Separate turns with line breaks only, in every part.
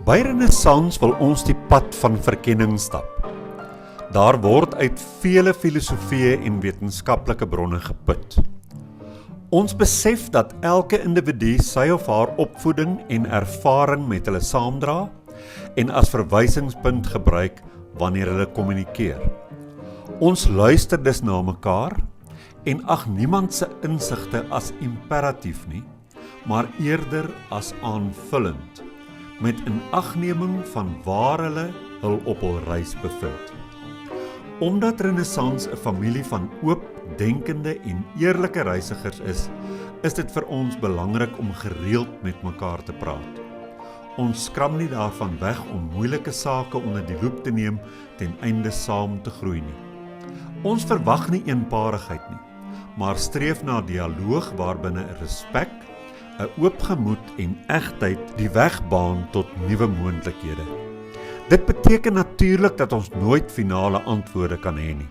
By Renaissans wil ons die pad van verkenning stap. Daar word uit vele filosofieë en wetenskaplike bronne geput. Ons besef dat elke individu sy of haar opvoeding en ervaring met hulle saamdra en as verwysingspunt gebruik wanneer hulle kommunikeer. Ons luister dus na mekaar en ag niemand se insigte as imperatief nie, maar eerder as aanvullend, met inagneming van waar hulle hul op hul reis bevind. Omdat Renaissans 'n familie van oop, denkende en eerlike reisigers is dit vir ons belangrik om gereeld met mekaar te praat. Ons skram nie daarvan weg om moeilike sake onder die loep te neem ten einde saam te groei nie. Ons verwag nie eenparigheid nie, maar streef na dialoog waarbinne respek, 'n oop gemoed en egtheid die weg baan tot nuwe moontlikhede. Dit beteken natuurlik dat ons nooit finale antwoorde kan hê nie,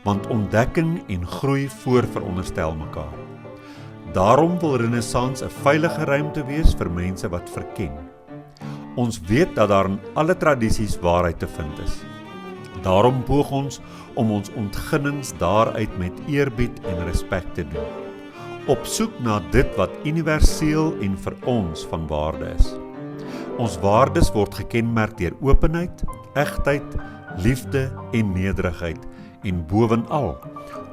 want ontdekking en groei voorveronderstel mekaar. Daarom wil Renaissans 'n veilige ruimte wees vir mense wat verken. Ons weet dat daar in alle tradisies waarheid te vind is. Daarom poog ons om ons ontginnings daaruit met eerbied en respek te doen, op soek na dit wat universeel en vir ons van waarde is. Ons waardes word gekenmerk deur openheid, egtheid, liefde en nederigheid en bovenal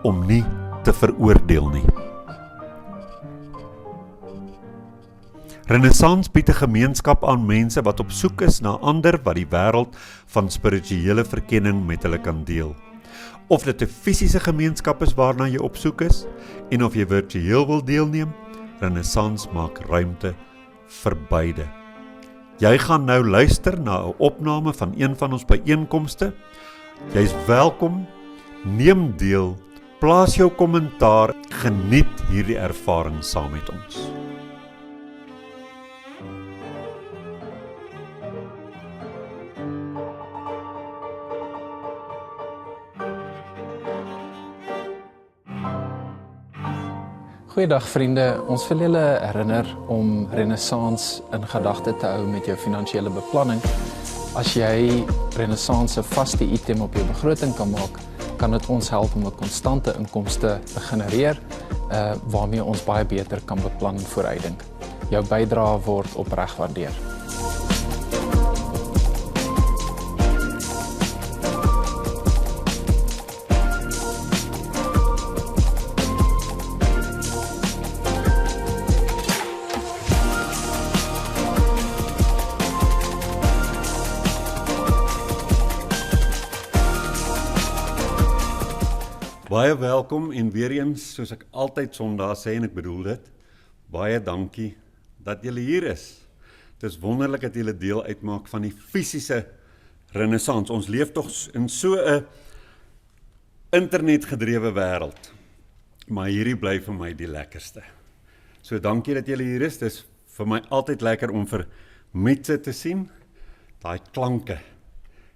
om nie te veroordeel nie. Renaissans bied 'n gemeenskap aan mense wat op soek is na ander wat die wêreld van spirituele verkenning met hulle kan deel. Of dit 'n fisiese gemeenskap is waarna jy op soek is, en of jy virtueel wil deelneem, Renaissans maak ruimte vir beide. Jy gaan nou luister na 'n opname van een van ons byeenkomste. Jy's welkom, neem deel, plaas jou kommentaar, geniet hierdie ervaring saam met ons.
Goeiedag vriende, ons wil julle herinner om Renaissans in gedagte te hou met jou finansiële beplanning. As jy Renaissans 'n vaste item op jou begroting kan maak, kan dit ons help om 'n konstante inkomste te genereer, waarmee ons baie beter kan beplan en vooruitdink. Jou bydrae word opreg waardeer.
Baie welkom en weer eens, soos ek altyd Sondag sê en ek bedoel dit, baie dankie dat julle hier is. Het is wonderlik dat julle deel uitmaak van die fisiese Renaissans. Ons leef tog in so 'n internetgedrewe wêreld, maar hierdie bly vir my die lekkerste. So dankie dat julle hier is, dit is vir my altyd lekker om vir Mietse te sien, daai klanke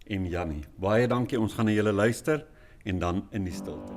en Jannie. Baie dankie, ons gaan na julle luister en dan in die stilte.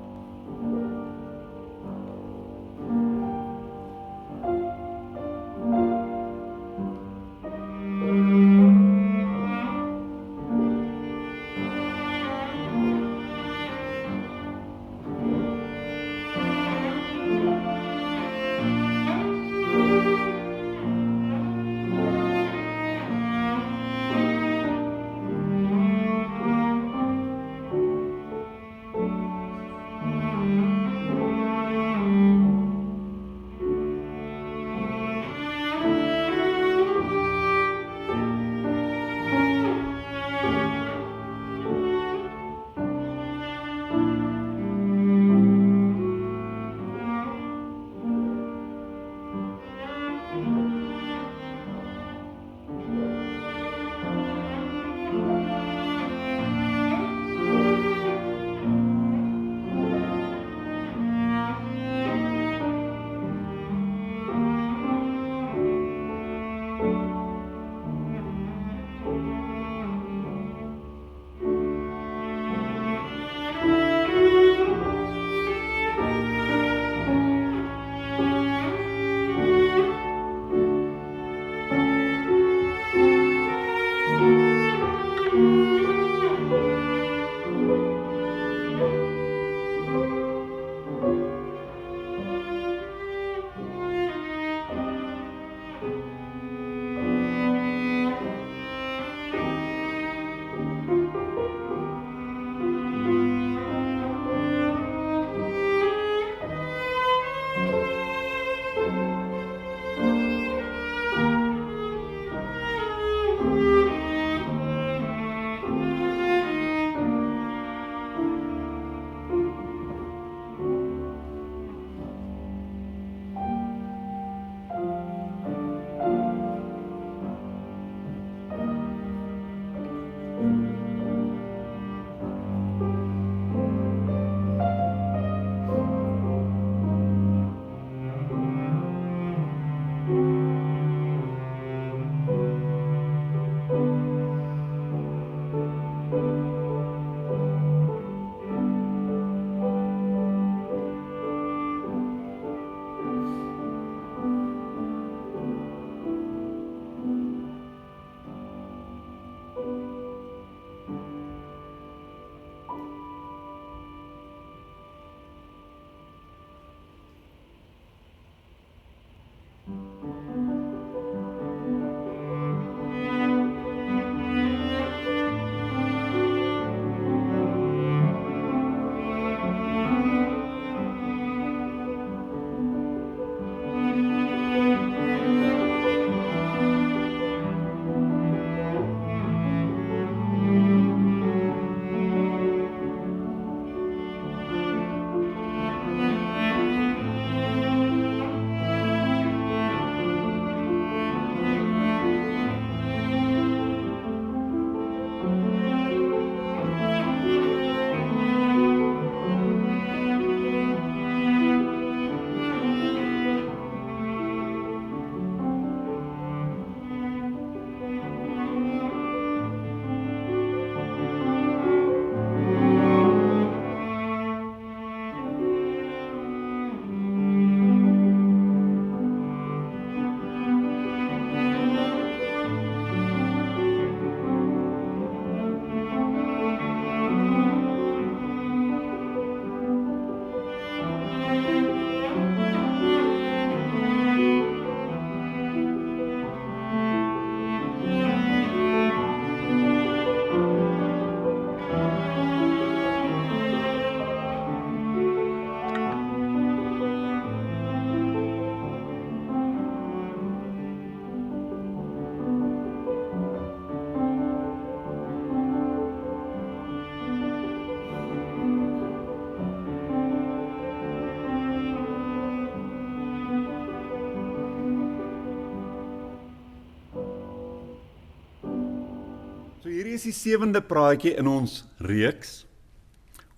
So hierdie is die 7de praatjie in ons reeks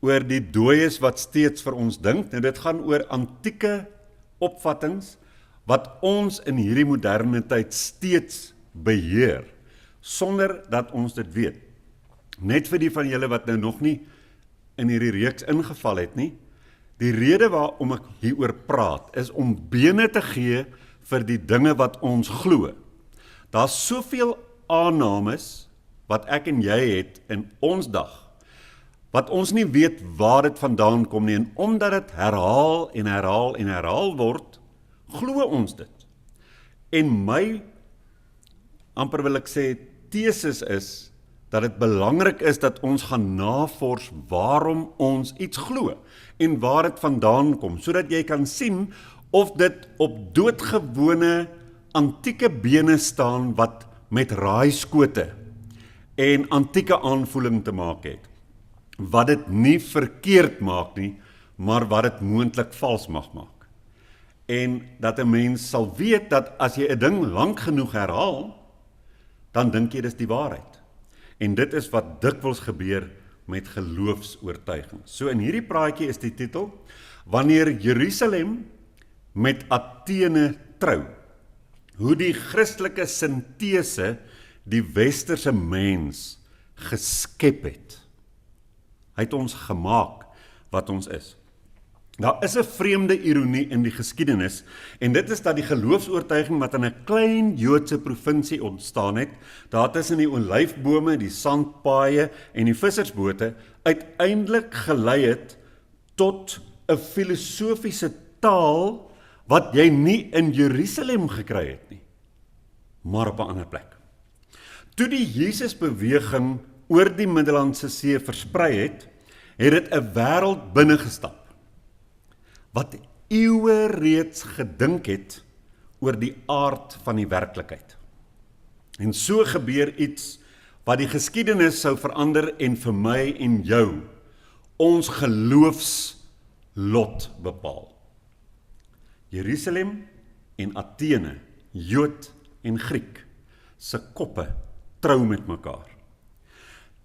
oor die dooies wat steeds vir ons dink. Nou dit gaan oor antieke opvattings wat ons in hierdie moderne tyd steeds beheer, sonder dat ons dit weet. Net vir die van julle wat nou nog nie in hierdie reeks ingeval het nie, die rede waarom ek hieroor praat, is om bene te gee vir die dinge wat ons glo. Daar's soveel aannames wat ek en jy het in ons dag, wat ons nie weet waar dit vandaan kom nie, en omdat dit herhaal en herhaal en herhaal word, glo ons dit. En my, amper wil ek sê, tesis is, dat dit belangrik is dat ons gaan navors waarom ons iets glo, en waar dit vandaan kom, sodat jy kan sien of dit op doodgewone antieke bene staan, wat met raaiskote en antieke aanvoeling te maak het, wat dit nie verkeerd maak nie, maar wat dit moontlik vals mag maak. En dat 'n mens sal weet dat as jy 'n ding lank genoeg herhaal, dan dink jy dis die waarheid. En dit is wat dikwels gebeur met geloofsoortuigings. So in hierdie praatjie is die titel, Wanneer Jerusalem met Athene trou, hoe die Christelike sintese die westerse mens geskep het. Hy het ons gemaak wat ons is. Daar is 'n vreemde ironie in die geskiedenis, en dit is dat die geloofsoortuiging wat in 'n klein Joodse provinsie ontstaan het, daar tussen die olyfbome, die sandpaaie en die vissersbote, uiteindelik gelei het tot 'n filosofiese taal wat jy nie in Jerusalem gekry het nie, maar op 'n ander plek. Toe die Jesusbeweging oor die Middellandse See versprei het, het dit 'n wêreld binnengestap, wat eeue reeds gedink het oor die aard van die werklikheid. En so gebeur iets wat die geskiedenis sou verander en vir my en jou ons geloofslot bepaal. Jerusalem en Athene, Jood en Griek, se koppe trou met mekaar.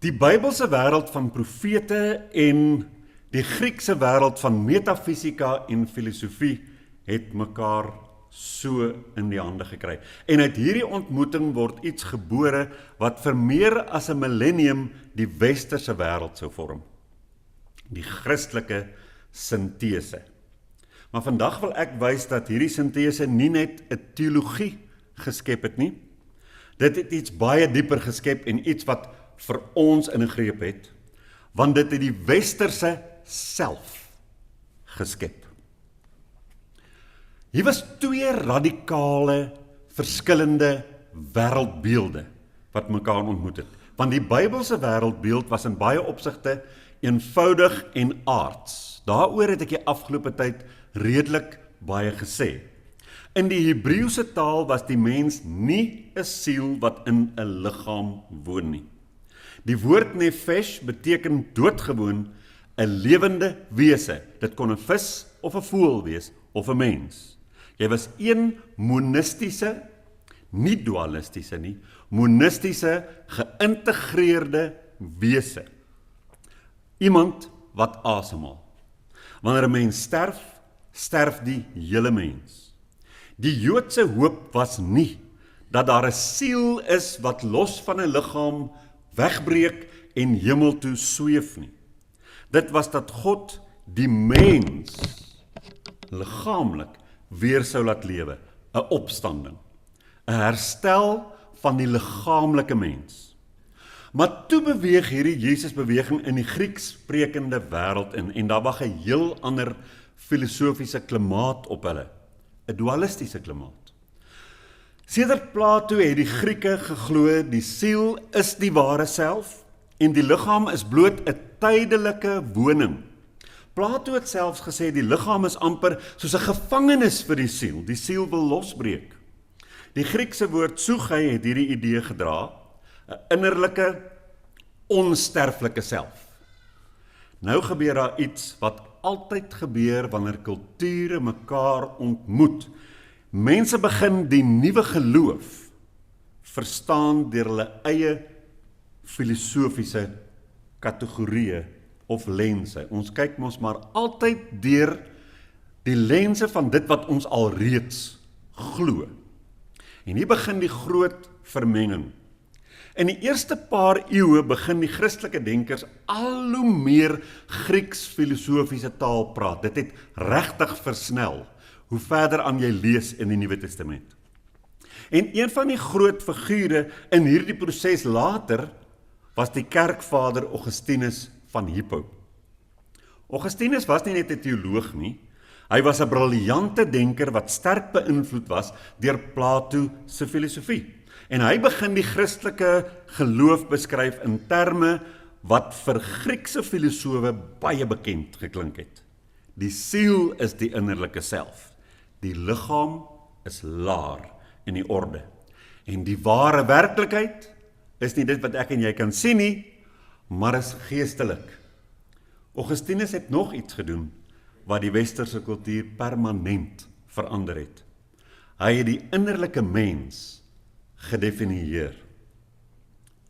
Die Bybelse wêreld van profete en die Griekse wêreld van metafisika en filosofie het mekaar so in die hande gekry. En uit hierdie ontmoeting word iets gebore wat vir meer as 'n millennium die westerse wêreld sou vorm. Die Christelike sintese. Maar vandag wil ek wys dat hierdie sintese nie net 'n teologie geskep het nie. Dit het iets baie dieper geskep en iets wat vir ons ingegreep het, want dit het die westerse self geskep. Hier was twee radikale, verskillende wêreldbeelde wat mekaar ontmoet het. Want die Bybelse wêreldbeeld was in baie opsigte eenvoudig en aards. Daaroor het ek die afgelope tyd redelik baie gesê. In die Hebreëse taal was die mens nie 'n siel wat in 'n liggaam woon nie. Die woord nefesh beteken doodgewoon, 'n lewende wese. Dit kon 'n vis of 'n voël wees of 'n mens. Jy was een monistiese, nie dualistiese nie, monistiese, geïntegreerde wese. Iemand wat asemhaal. Wanneer 'n mens sterf, sterf die hele mens. Die Joodse hoop was nie dat daar 'n siel is wat los van 'n liggaam wegbreek en hemel toe sweef nie. Dit was dat God die mens liggaamlik weer sou laat lewe, 'n opstanding, 'n herstel van die liggaamlike mens. Maar toe beweeg hierdie Jesusbeweging in die Grieksprekende wêreld in, en daar was 'n heel ander filosofiese klimaat op hulle, 'n dualistiese klimaat. Sedert Plato het die Grieke geglo die siel is die ware self en die liggaam is bloot 'n tydelike woning. Plato het selfs gesê die liggaam is amper soos 'n gevangenis vir die siel. Die siel wil losbreek. Die Griekse woord sugai het hierdie idee gedra, 'n innerlike, onsterflike self. Nou gebeur daar iets wat altyd gebeur wanneer kulture mekaar ontmoet. Mense begin die nuwe geloof verstaan deur hulle eie filosofiese kategorieë of lense. Ons kyk mos maar altyd deur die lense van dit wat ons alreeds glo. En hier begin die groot vermenging. In die eerste paar eeue begin die Christelike denkers al hoe meer Grieks filosofiese taal praat. Dit het regtig versnel, hoe verder aan jy lees in die Nuwe Testament. En een van die groot figure in hierdie proses later, was die kerkvader Augustinus van Hippo. Augustinus was nie net 'n teoloog nie, hy was 'n briljante denker wat sterk beïnvloed was deur Plato se filosofie. En hy begin die Christelike geloof beskryf in terme wat vir Griekse filosowe baie bekend geklink het. Die siel is die innerlike self. Die liggaam is laar in die orde. En die ware werklikheid is nie dit wat ek en jy kan sien nie, maar is geestelik. Augustinus het nog iets gedoen wat die westerse kultuur permanent verander het. Hy het die innerlike mens gedefinieer.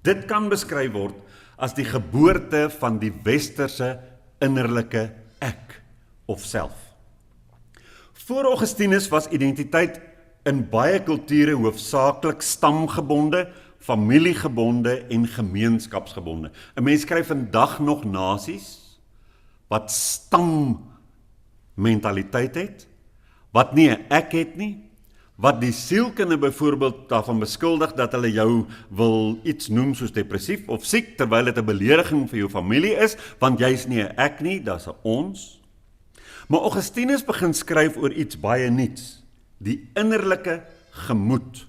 Dit kan beskryf word as die geboorte van die westerse innerlike ek of self. Voor Augustinus was identiteit in baie kulture hoofsaaklik stamgebonde, familiegebonde en gemeenskapsgebonde. 'n Mens skryf vandag nog nasies wat stammentaliteit het, wat nie 'n ek het nie, wat die sielkunde byvoorbeeld daarvan beskuldig dat hulle jou wil iets noem soos depressief of siek, terwyl dit 'n belediging vir jou familie is, want jy's nie 'n ek nie, dis 'n ons. Maar Augustinus begin skryf oor iets baie nuuts, die innerlike gemoed.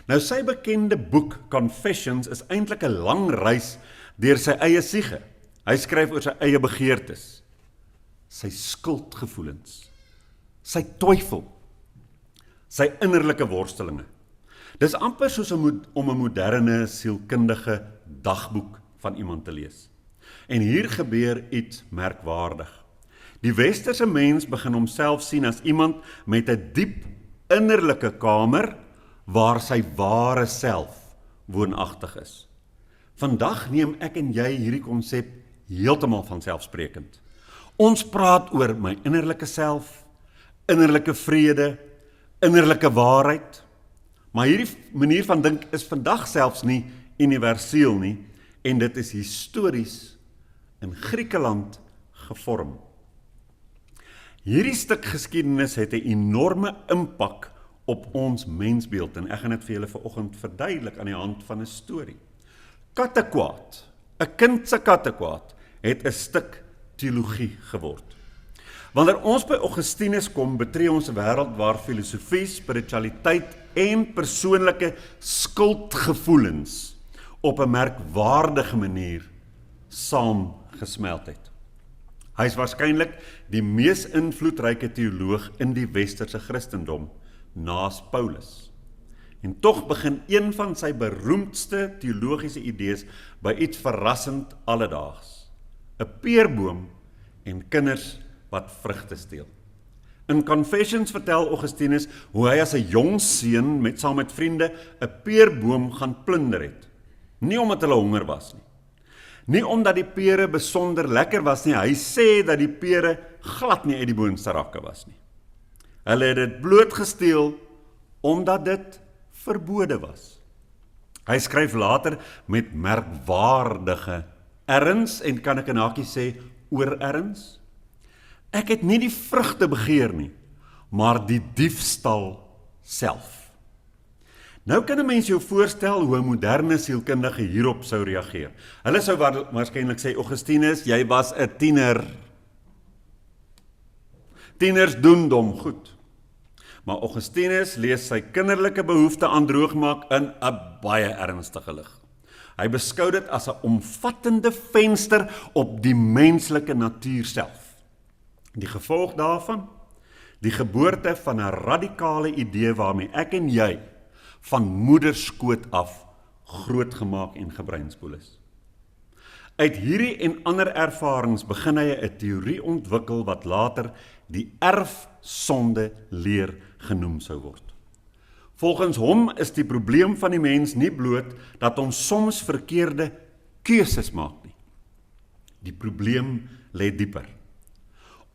Nou sy bekende boek Confessions is eintlik 'n lang reis deur sy eie siege. Hy skryf oor sy eie begeertes, sy skuldgevoelens, sy twyfel, sy innerlike worstelinge. Dis amper soos om 'n moderne sielkundige dagboek van iemand te lees. En hier gebeur iets merkwaardig. Die westerse mens begin homself sien as iemand met 'n diep innerlike kamer waar sy ware self woonagtig is. Vandag neem ek en jy hierdie konsep heeltemal vanselfsprekend. Ons praat oor my innerlike self, innerlike vrede, innerlike waarheid, maar hierdie manier van dink is vandag selfs nie universeel nie, en dit is histories in Griekeland gevorm. Hierdie stuk geskiedenis het 'n enorme impak op ons mensbeeld, en ek gaan dit vir julle vanoggend verduidelik aan die hand van 'n storie. Kattekwaad, 'n kind se kattekwaad, het 'n stuk teologie geword. Wanneer ons by Augustinus kom, betree ons 'n wêreld waar filosofie, spiritualiteit en persoonlike skuldgevoelens op 'n merkwaardige manier saamgesmelt het. Hy is waarskynlik die mees invloedryke teoloog in die westerse Christendom, naas Paulus. En tog begin een van sy beroemdste teologiese idees by iets verrassend alledaags: 'n peerboom en kinders wat vrugte steel. In Confessions vertel Augustinus hoe hy as 'n jong seun saam met vriende 'n peerboom gaan plunder het. Nie omdat hulle honger was nie. Nie omdat die pere besonder lekker was nie, hy sê dat die pere glad nie uit die boonste rakke was nie. Hulle het dit bloot gesteel omdat dit verbode was. Hy skryf later met merkwaardige erns, en kan ek in hakies sê oorerns. Ek het nie die vrugte begeer nie, maar die diefstal self. Nou kan 'n mens jou voorstel hoe 'n moderne sielkundige hierop sou reageer. Hulle sou waarskynlik sê, Augustinus, jy was 'n tiener. Tieners doen dom goed. Maar Augustinus lees sy kinderlike behoefte aan droogmaak in 'n baie ernstige lig. Hy beskou dit as 'n omvattende venster op die menslike natuur self. Die gevolg daarvan, die geboorte van 'n radikale idee waarmee ek en jy van moederskoot af grootgemaak en gebreinspoel is. Uit hierdie en ander ervarings begin hy 'n teorie ontwikkel wat later die erfsonde leer genoem sou word. Volgens hom is die probleem van die mens nie bloot dat ons soms verkeerde keuses maak nie. Die probleem lê dieper.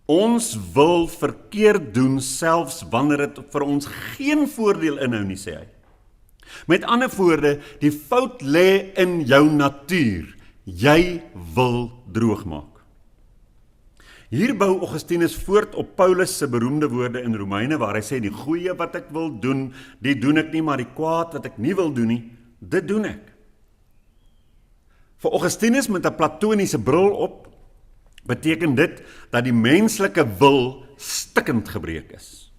Ons wil verkeerd doen selfs wanneer dit vir ons geen voordeel inhou nie, sê hy. Met ander woorde, die fout lê in jou natuur. Jy wil droog maak. Hier bou Augustinus voort op Paulus se beroemde woorde in Romeine waar hy sê die goeie wat ek wil doen, dit doen ek nie, maar die kwaad wat ek nie wil doen nie, dit doen ek. Vir Augustinus met 'n platoniese bril op, beteken dit dat die menslike wil stikkend gebreek is.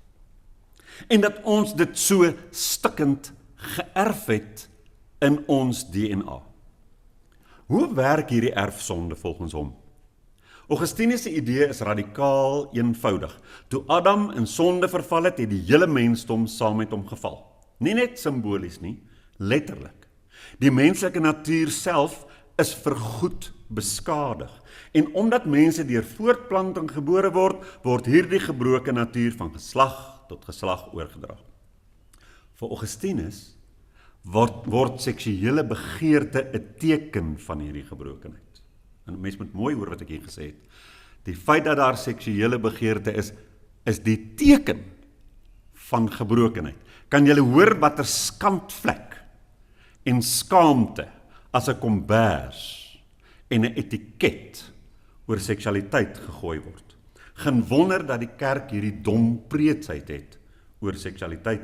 En dat ons dit so stikkend geërf het in ons DNA. Hoe werk hierdie erfsonde volgens hom? Augustinus se idee is radikaal eenvoudig. Toe Adam in sonde verval het, het die hele mensdom saam met hom geval. Nie net simbolies nie, letterlik. Die menslike natuur self is vergoed beskadig. En omdat mense deur voortplanting gebore word, word hierdie gebroke natuur van geslag tot geslag oorgedra. Vir Augustinus word seksuele begeerte 'n teken van hierdie gebrokenheid. En mens moet mooi hoor wat ek hier gesê het. Die feit dat daar seksuele begeerte is die teken van gebrokenheid. Kan julle hoor watter skandvlek en skaamte as 'n kombers en 'n etiket oor seksualiteit gegooi word. Geen wonder dat die kerk hierdie dom preetsheid het oor seksualiteit.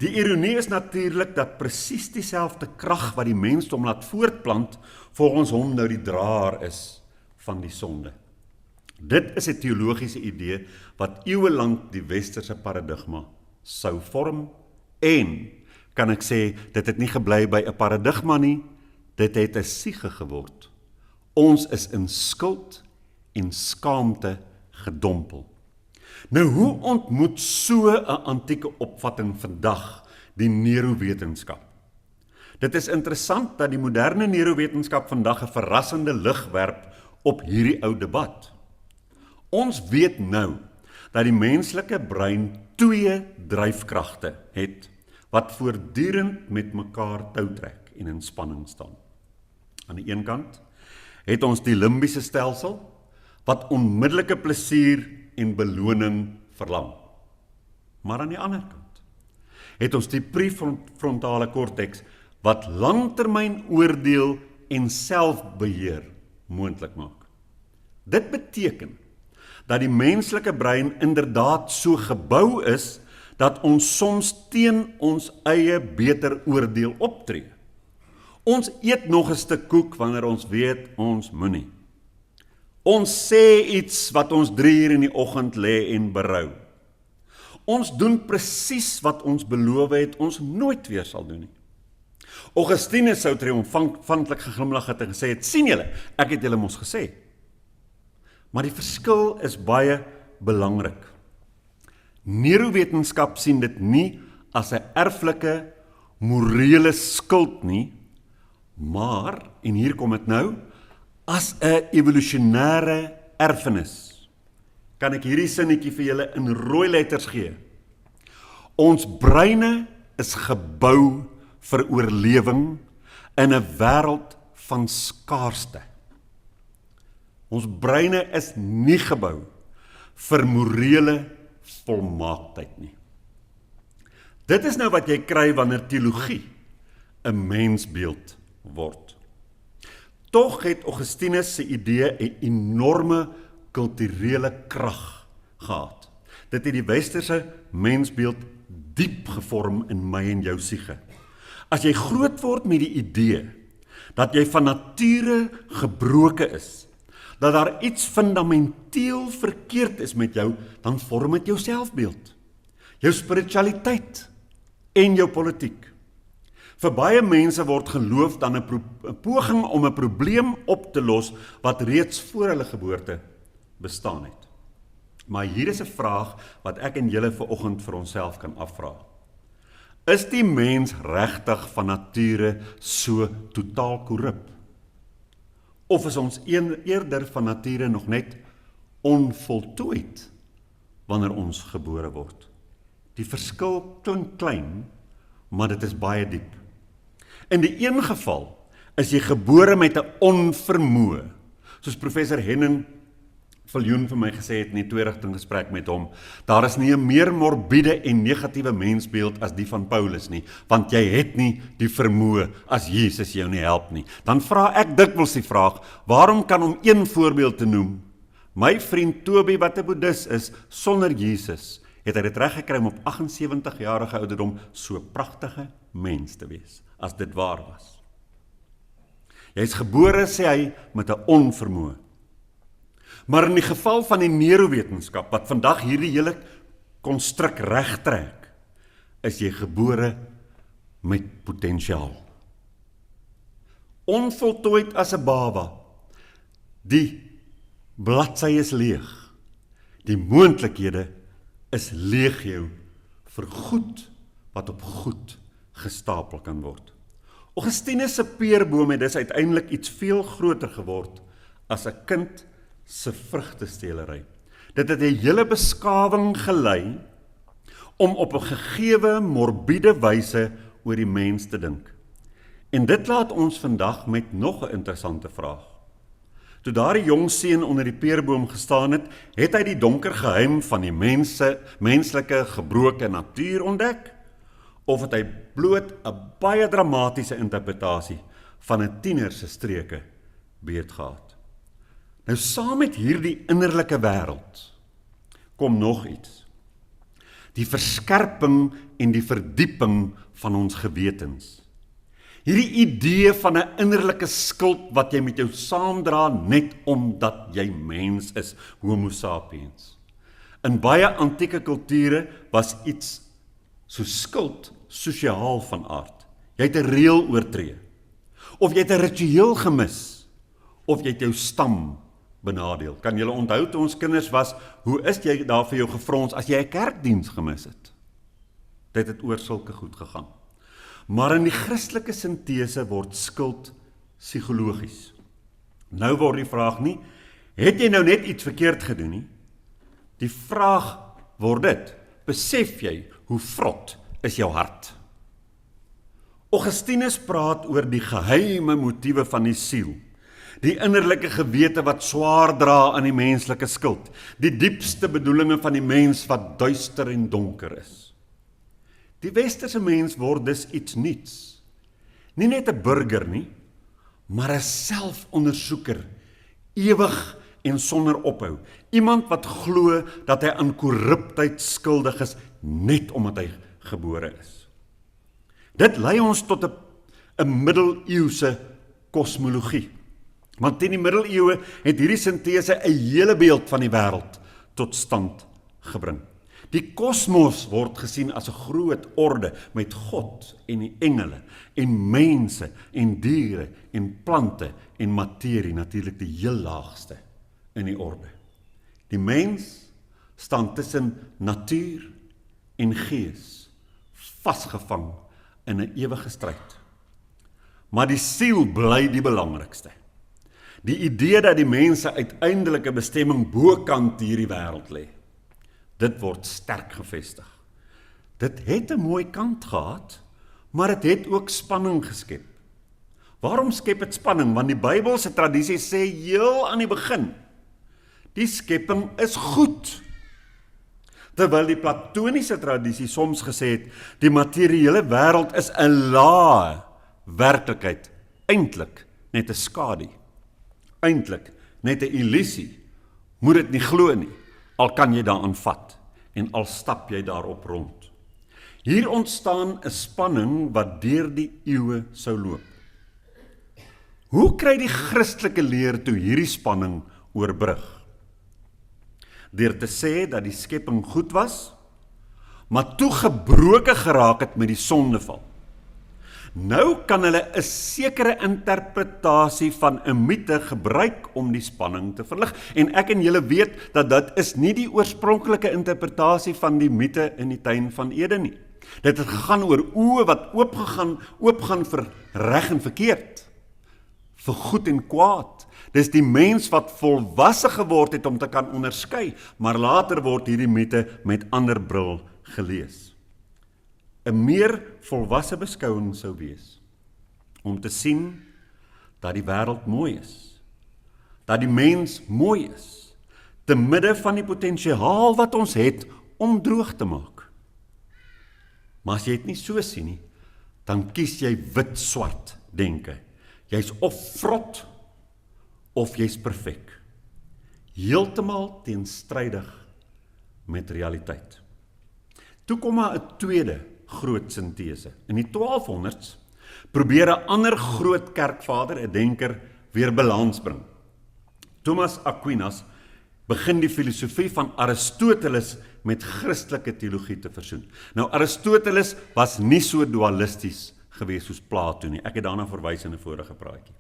Die ironie is natuurlik dat presies dieselfde krag wat die mensdom laat voortplant, volgens hom nou die draer is van die sonde. Dit is 'n teologiese idee wat eeuwelang die westerse paradigma sou vorm en, kan ek sê, dit het nie gebly by 'n paradigma nie, dit het 'n siege geword. Ons is in skuld en skaamte gedompel. Nou, hoe ontmoet so 'n antieke opvatting vandag die neurowetenskap? Dit is interessant dat die moderne neurowetenskap vandag 'n verrassende lig werp op hierdie ou debat. Ons weet nou dat die menslike brein 2 dryfkragte het wat voortdurend met mekaar toutrek en in spanning staan. Aan die een kant het ons die limbiese stelsel wat onmiddellike plesier en beloning verlang. Maar aan die ander kant het ons die prefrontale korteks wat langtermyn oordeel en selfbeheer moontlik maak. Dit beteken dat die menslike brein inderdaad so gebou is dat ons soms teen ons eie beter oordeel optree. Ons eet nog 'n stuk koek wanneer ons weet ons moenie. Ons sê iets wat ons 3 uur in die oggend lê en berou. Ons doen presies wat ons beloof het ons nooit weer sal doen nie. Augustinus sou triomfantlik geglimlag het en gesê het, sien julle, ek het julle mos gesê. Maar die verskil is baie belangrik. Neurowetenskap sien dit nie as 'n erflike morele skuld nie, maar, en hier kom dit nou, as 'n evolusionêre erfenis. Kan ek hierdie sinnetjie vir julle in rooi letters gee? Ons breine is gebou vir oorlewing in 'n wêreld van skaarste. Ons breine is nie gebou vir morele volmaaktheid nie. Dit is nou wat jy kry wanneer teologie 'n mensbeeld word. Tog het Augustinus se idee 'n enorme kulturele krag gehad. Dit het die westerse mensbeeld diep gevorm in my en jou siege. As jy groot word met die idee dat jy van nature gebroke is, dat daar iets fundamenteel verkeerd is met jou, dan vorm dit jou selfbeeld, jou spiritualiteit en jou politiek. Vir baie mense word geloof dan 'n poging om 'n probleem op te los wat reeds voor hulle geboorte bestaan het. Maar hier is 'n vraag wat ek en julle vanoggend vir onsself kan afvra. Is die mens regtig van nature so totaal korrup? Of is ons eerder van nature nog net onvoltooid wanneer ons gebore word? Die verskil klink klein, maar dit is baie diep. In die een geval is jy gebore met 'n onvermoë. Soos professor Henning Viljoen vir my gesê het in die tweerigting gesprek met hom, daar is nie 'n meer morbiede en negatiewe mensbeeld as die van Paulus nie, want jy het nie die vermoë as Jesus jou nie help nie. Dan vra ek dikwels die vraag, waarom kan om een voorbeeld te noem, my vriend Toby wat 'n boeddhis is, sonder Jesus, het hy dit reg gekry om op 78-jarige ouderdom so pragtige mens te wees, as dit waar was. Jy is gebore, sê hy, met 'n onvermoë. Maar in die geval van die neurowetenskap, wat vandag hierdie hele konstruk regtrek, is jy gebore met potensiaal. Onvoltooid as 'n baba, die bladsy is leeg, die moontlikhede is legio vir goed wat op goed gestapel kan word. Augustinus se peerboom het dus uiteindelik iets veel groter geword as 'n kind se vrugtesteelery. Dit het 'n hele beskawing gelei om op 'n gegewe morbiede wyse oor die mens te dink. En dit laat ons vandag met nog 'n interessante vraag. Toe daardie jong seun onder die peerboom gestaan het, het hy die donker geheim van die menslike gebroke natuur ontdek, of het hy bloot 'n baie dramatiese interpretasie van 'n tiener se streke beet gehad. Nou saam met hierdie innerlike wêreld kom nog iets. Die verskerping en die verdieping van ons gewetens. Hierdie idee van 'n innerlike skuld wat jy met jou saamdra net omdat jy mens is, homo sapiens. In baie antieke kulture was iets so skuld sosiaal van aard. Jy het 'n reël oortree, of jy het 'n ritueel gemis, of jy het jou stam benadeel. Kan julle onthou toe ons kinders was, hoe is jy daar vir jou gefrons as jy 'n kerkdiens gemis het? Dit het oor sulke goed gegaan. Maar in die Christelike sintese word skuld psigologies. Nou word die vraag nie, het jy nou net iets verkeerd gedoen nie? Die vraag word dit, besef jy hoe vrot is jou hart? Augustinus praat oor die geheime motiewe van die siel, die innerlike gewete wat swaar dra aan die menslike skuld, die diepste bedoelinge van die mens wat duister en donker is. Die westerse mens word dus iets niets, nie net 'n burger nie, maar 'n selfondersoeker, ewig en sonder ophou, iemand wat glo dat hy aan korruptheid skuldig is, net omdat hy gebore is. Dit lei ons tot 'n middeleeuse kosmologie. Want in die middeleeue het hierdie sintese 'n hele beeld van die wêreld tot stand gebring. Die kosmos word gesien as 'n groot orde met God en die engele en mense en diere en plante en materie, natuurlik die heel laagste in die orde. Die mens staan tussen natuur en gees, vasgevang in 'n ewige stryd. Maar die siel bly die belangrikste. Die idee dat die mens se uiteindelike bestemming bokant hierdie wêreld lê, dit word sterk gevestig. Dit het 'n mooi kant gehad, maar dit het ook spanning geskep. Waarom skep dit spanning? Want die Bybelse tradisie sê heel aan die begin, die skepping is goed. Terwyl die Platoniese tradisie soms gesê het, die materiële wêreld is 'n lae werklikheid, eintlik net 'n skadu. Eintlik net 'n illusie, moet dit nie glo nie, al kan jy daaraan vat, en al stap jy daarop rond. Hier ontstaan 'n spanning wat deur die eeue sou loop. Hoe kry die Christelike leer toe hierdie spanning oorbrug? Deur te sê dat die skepping goed was, maar toe gebroke geraak het met die sondeval. Nou kan hulle 'n sekere interpretasie van 'n mite gebruik om die spanning te verlig. En ek en julle weet dat dit is nie die oorspronklike interpretasie van die mite in die tuin van Eden nie. Dit het gegaan oor oë wat oopgaan vir reg en verkeerd, vir goed en kwaad. Dis die mens wat volwasse geword het om te kan onderskei, maar later word hierdie mite met ander bril gelees. 'n meer volwasse beskouing sou wees, om te sien dat die wêreld mooi is, dat die mens mooi is, te midde van die potensiaal wat ons het om droog te maak. Maar as jy dit nie so sien nie, dan kies jy wit-swart denke. Jy's of vrot, of jy's perfek. Heeltemal teenstrydig met realiteit. Toe kom maar 'n tweede groot sintese. In die 1200s probeer 'n ander groot kerkvader, 'n denker, weer balans bring. Thomas Aquinas begin die filosofie van Aristoteles met Christelike teologie te versoen. Nou Aristoteles was nie so dualisties gewees soos Plato nie. Ek het daarna verwys in 'n vorige praatjie.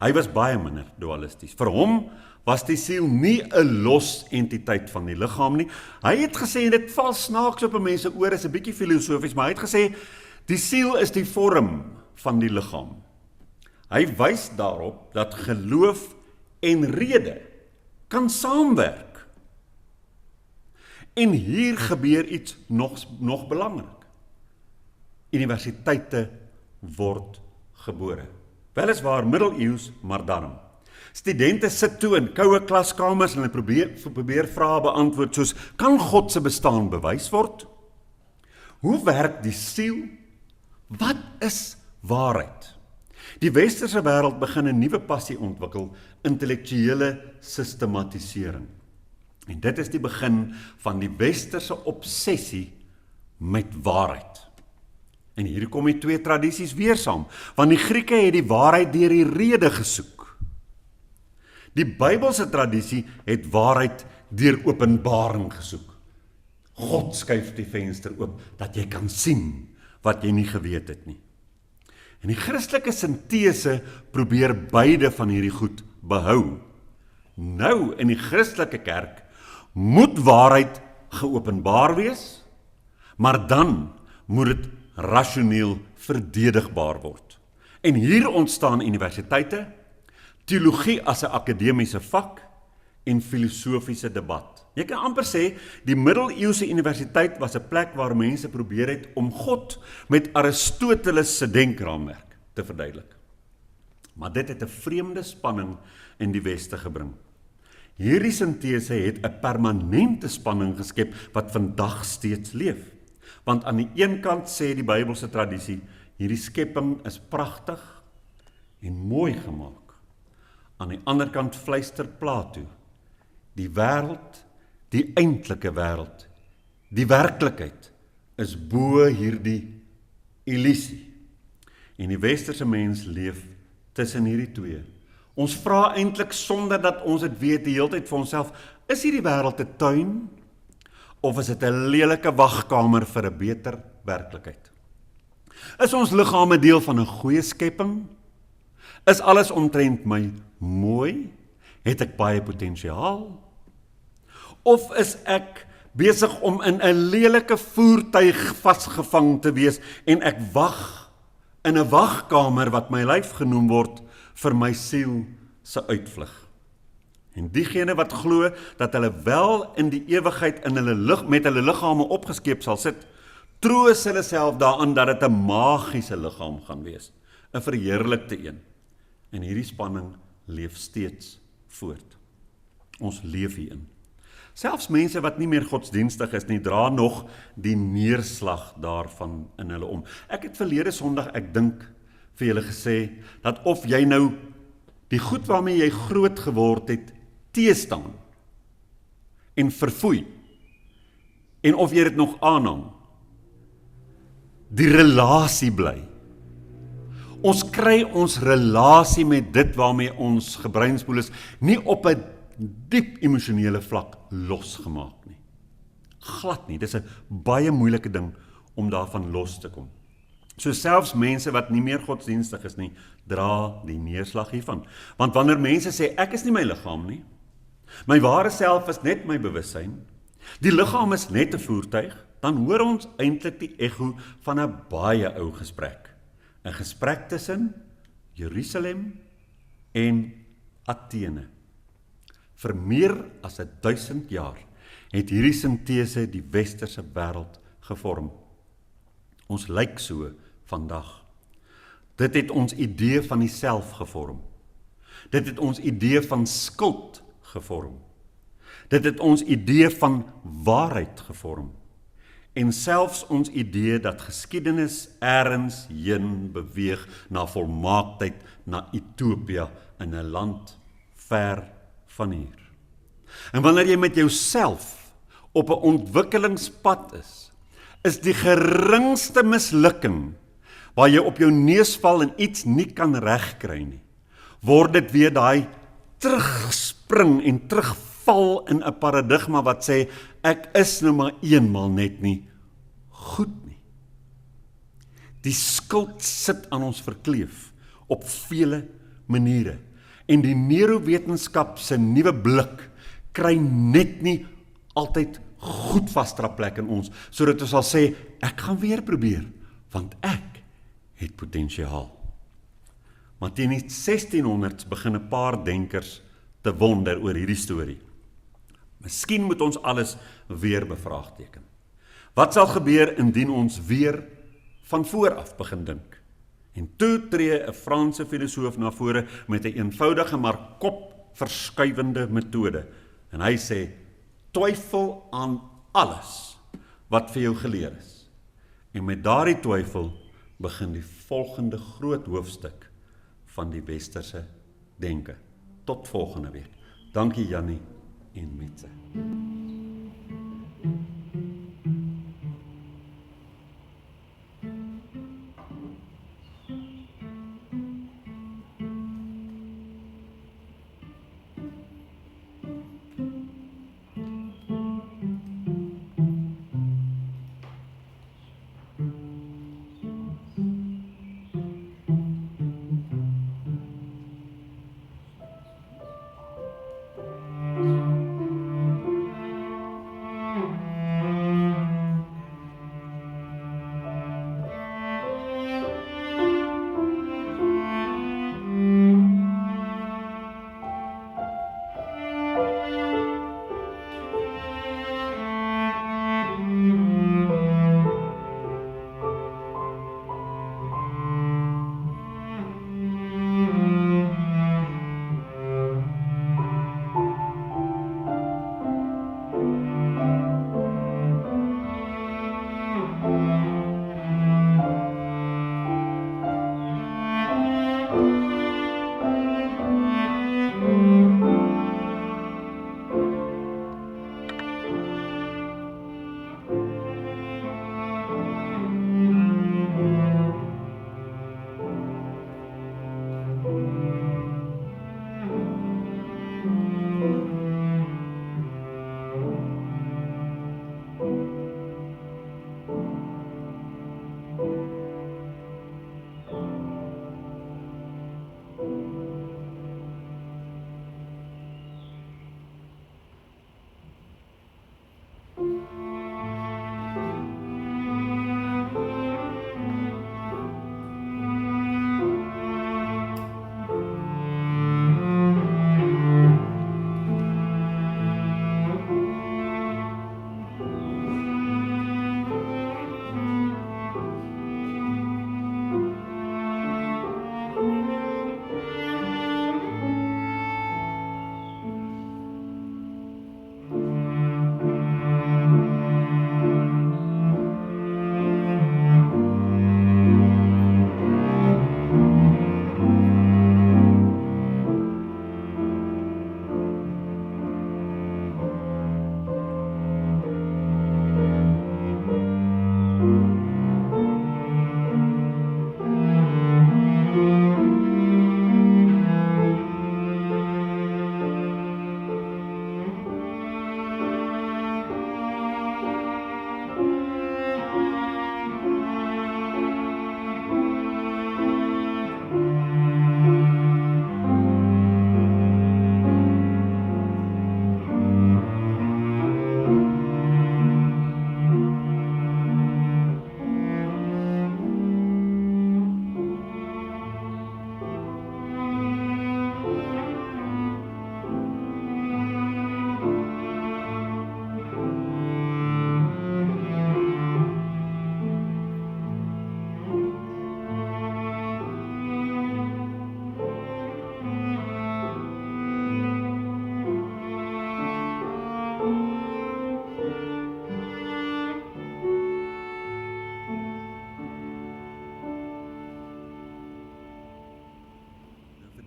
Hy was baie minder dualisties. Vir hom was die siel nie 'n los entiteit van die liggaam nie. Hy het gesê, en dit val snaaks op 'n mens se ore, is 'n bietjie filosofies, maar hy het gesê, die siel is die vorm van die liggaam. Hy wys daarop dat geloof en rede kan saamwerk. En hier gebeur iets nog belangrik. Universiteite word gebore. Weliswaar middeleeus, maar daarom. Studente sit toe in koue klaskamers en hulle probeer vrae beantwoord soos, kan God se bestaan bewys word? Hoe werk die siel? Wat is waarheid? Die westerse wêreld begin 'n nuwe passie ontwikkel, intellektuele sistematisering. En dit is die begin van die westerse obsessie met waarheid. En hier kom die twee tradisies weer saam, want die Grieke het die waarheid deur die rede gesoek. Die Bybelse tradisie het waarheid deur openbaring gesoek. God skuif die venster oop, dat jy kan sien wat jy nie geweet het nie. En die Christelike sintese probeer beide van hierdie goed behou. Nou, in die Christelike kerk, moet waarheid geopenbaar wees, maar dan moet dit rasioneel verdedigbaar word. En hier ontstaan universiteite, teologie as 'n akademiese vak en filosofiese debat. Jy kan amper sê, die middeleeuse universiteit was 'n plek waar mense probeer het om God met Aristoteles se denkraamwerk te verduidelik. Maar dit het 'n vreemde spanning in die Weste gebring. Hierdie sintese het 'n permanente spanning geskep wat vandag steeds leef. Want aan die een kant sê die Bybelse tradisie, hierdie skepping is pragtig en mooi gemaak. Aan die ander kant fluister Plato, die wêreld, die eintlike wêreld, die werklikheid, is bo hierdie illusie. En die westerse mens leef tussen hierdie twee. Ons vra eintlik sonder dat ons dit weet die hele tyd vir onsself, is hierdie wêreld 'n tuin, of is dit 'n lelike wagkamer vir 'n beter werklikheid? Is ons liggame deel van 'n goeie skepping? Is alles omtrent my mooi? Het ek baie potensiaal? Of is ek besig om in 'n lelike voertuig vasgevang te wees en ek wag in 'n wagkamer wat my lyf genoem word vir my siel se uitvlug? En diegene wat glo dat hulle wel in die ewigheid in met hulle liggame opgeskeep sal sit, troos hulle self daaraan dat dit 'n magiese liggaam gaan wees, 'n verheerlikte een. En hierdie spanning leef steeds voort. Ons leef hierin. Selfs mense wat nie meer godsdienstig is nie, dra nog die neerslag daarvan in hulle om. Ek het verlede Sondag, ek dink, vir julle gesê, dat of jy nou die goed waarmee jy groot geword het, teestaan en verfoei, en of jy dit nog aanhang, die relasie bly. Ons kry ons relasie met dit waarmee ons gebreinspoel is, nie op 'n diep emosionele vlak losgemaak nie. Glad nie, dis 'n baie moeilike ding om daarvan los te kom. So selfs mense wat nie meer godsdienstig is nie, dra die neerslag hiervan. Want wanneer mense sê, ek is nie my liggaam nie, my ware self is net my bewussyn, die liggaam is net 'n voertuig, dan hoor ons eintlik die echo van 'n baie ou gesprek. 'n Gesprek tussen Jerusalem en Athene. Vir meer as 1000 jaar het hierdie sintese die westerse wêreld gevorm. Ons lyk so vandag. Dit het ons idee van die self gevorm. Dit het ons idee van skuld gevorm. Dit het ons idee van waarheid gevorm. En selfs ons idee dat geskiedenis ergens heen beweeg na volmaaktheid, na Ethiopië in 'n land ver van hier. En wanneer jy met jouself op 'n ontwikkelingspad is die geringste mislukking waar jy op jou neus val en iets nie kan regkry nie, word dit weer daai terugspring en terugval in 'n paradigma wat sê, ek is nou maar eenmal net nie goed nie. Die skuld sit aan ons verkleef op vele maniere. En die neurowetenskap se nuwe blik kry net nie altyd goed vastraplek in ons, sodat ons sal sê, ek gaan weer probeer, want ek het potensiaal. Maar teen die 1600s begin 'n paar denkers te wonder oor hierdie storie. Miskien moet ons alles weer bevraagteken. Wat sal gebeur indien ons weer van voor af begin dink? En toe tree 'n Franse filosoof na vore met 'n eenvoudige maar kopverskuivende metode. En hy sê, twyfel aan alles wat vir jou geleer is. En met daardie twyfel begin die volgende groot hoofstuk van die westerse denke. Tot volgende week. Dankie Jannie en Metse.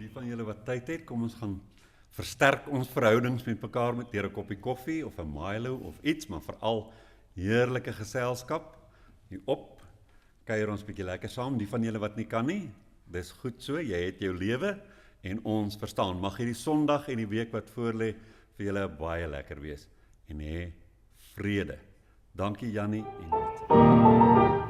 die van julle wat tyd het, kom ons gaan versterk ons verhoudings met mekaar met deur 'n koppie koffie of 'n Milo of iets, maar veral heerlike geselskap. Hier op, kuier ons bietjie lekker saam. Die van julle wat nie kan nie, dis goed so, jy het jou lewe en ons verstaan. Mag hierdie Sondag en die week wat voorlê vir julle baie lekker wees en hê vrede. Dankie Jannie en Piet.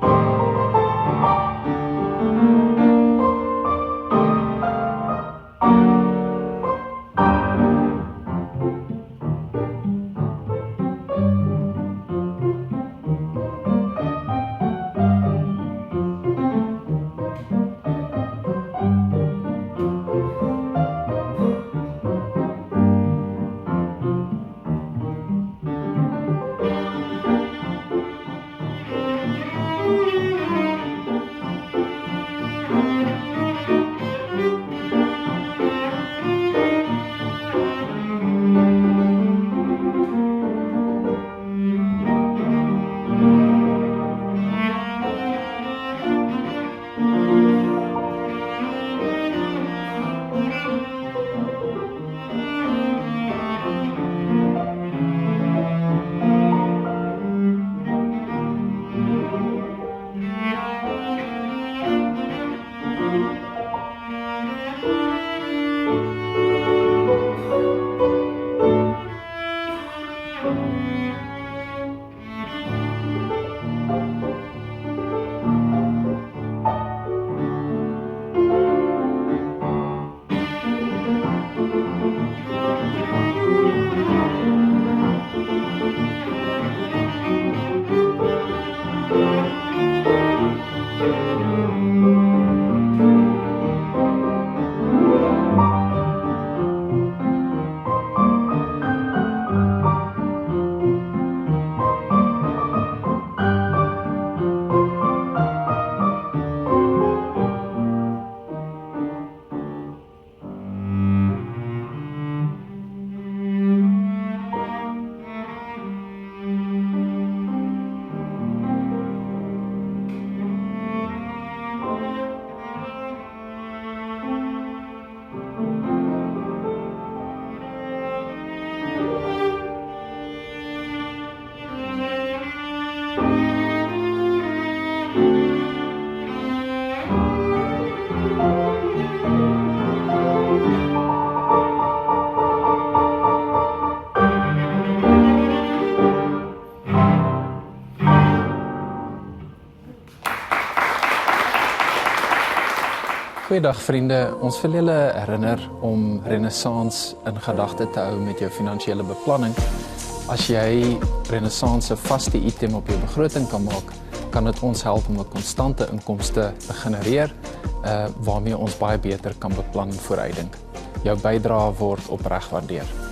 Goeiedag vriende, ons wil julle herinner om Renaissance in gedagte te hou met jou finansiële beplanning. As jy Renaissance 'n vaste item op jou begroting kan maak, kan dit ons help om 'n konstante inkomste te genereer, waarmee ons baie beter kan beplan en vooruitdink. Jou bydrae word opreg waardeer.